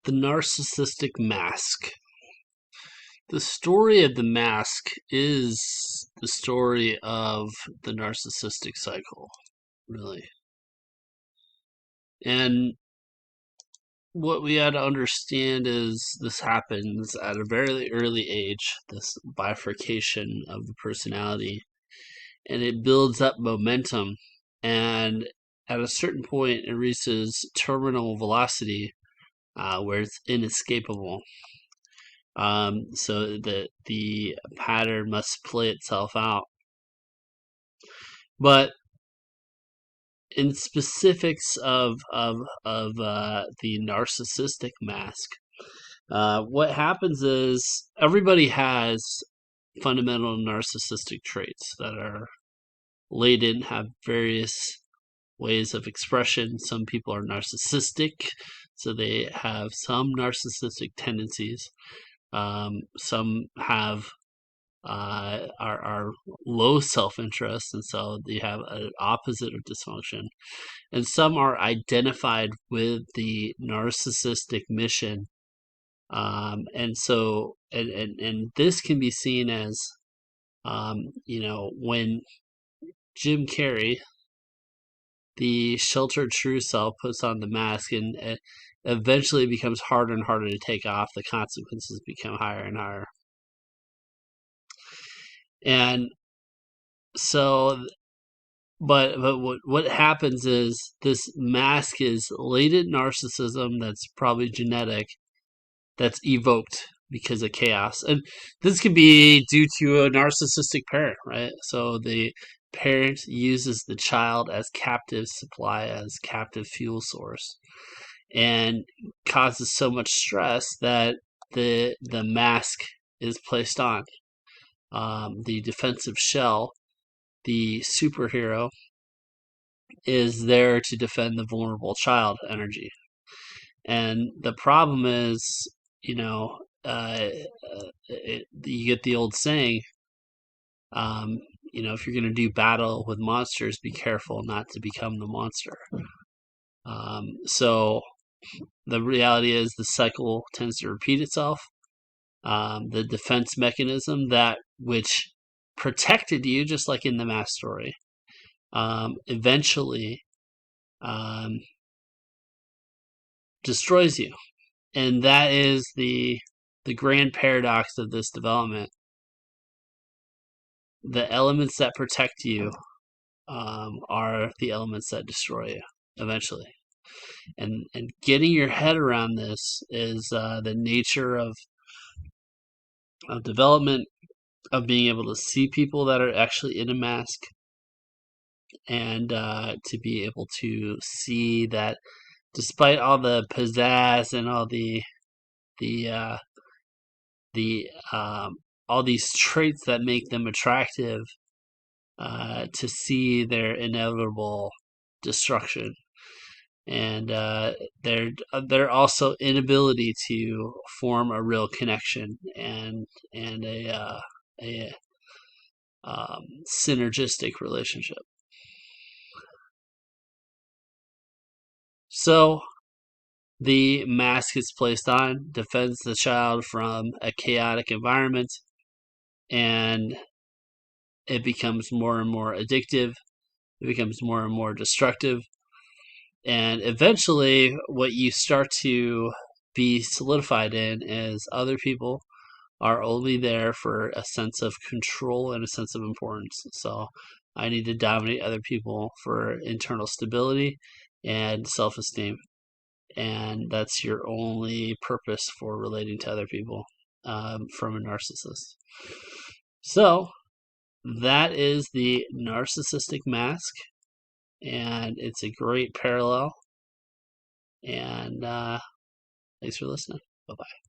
The Narcissistic Mask. The story of the mask is the story of the narcissistic cycle, really. And what we got to understand is this happens at a very early age, this bifurcation of the personality, and it builds up momentum. And at a certain point, it reaches terminal velocity where it's inescapable. So the pattern must play itself out. But in specifics of the narcissistic mask, what happens is everybody has fundamental narcissistic traits that are latent, have various ways of expression. Some people are narcissistic, so they have some narcissistic tendencies. Some have are low self-interest, and so they have an opposite of dysfunction. And some are identified with the narcissistic mission. And so, and this can be seen as, when Jim Carrey, the sheltered true self, puts on the mask, and eventually it becomes harder and harder to take off. The consequences become higher and higher. And so, but what happens is this mask is latent narcissism that's probably genetic, that's evoked because of chaos. And this could be due to a narcissistic parent, right? So the parent uses the child as captive supply, as captive fuel source, and causes so much stress that the mask is placed on. The defensive shell, the superhero, is there to defend the vulnerable child energy. And the problem is, you get the old saying, if you're going to do battle with monsters, be careful not to become the monster. So the reality is the cycle tends to repeat itself. The defense mechanism, that which protected you, just like in the mask story, eventually destroys you. And that is the grand paradox of this development. The elements that protect you are the elements that destroy you eventually. And getting your head around this is the nature of development, of being able to see people that are actually in a mask, and to be able to see that despite all the pizzazz and all all these traits that make them attractive, to see their inevitable destruction, and their also inability to form a real connection and a synergistic relationship. So the mask is placed on, defends the child from a chaotic environment, and it becomes more and more addictive. It becomes more and more destructive. And eventually, what you start to be solidified in is other people are only there for a sense of control and a sense of importance. So I need to dominate other people for internal stability and self-esteem. And that's your only purpose for relating to other people, from a narcissist. So that is the narcissistic mask, and it's a great parallel. And thanks for listening. Bye-bye.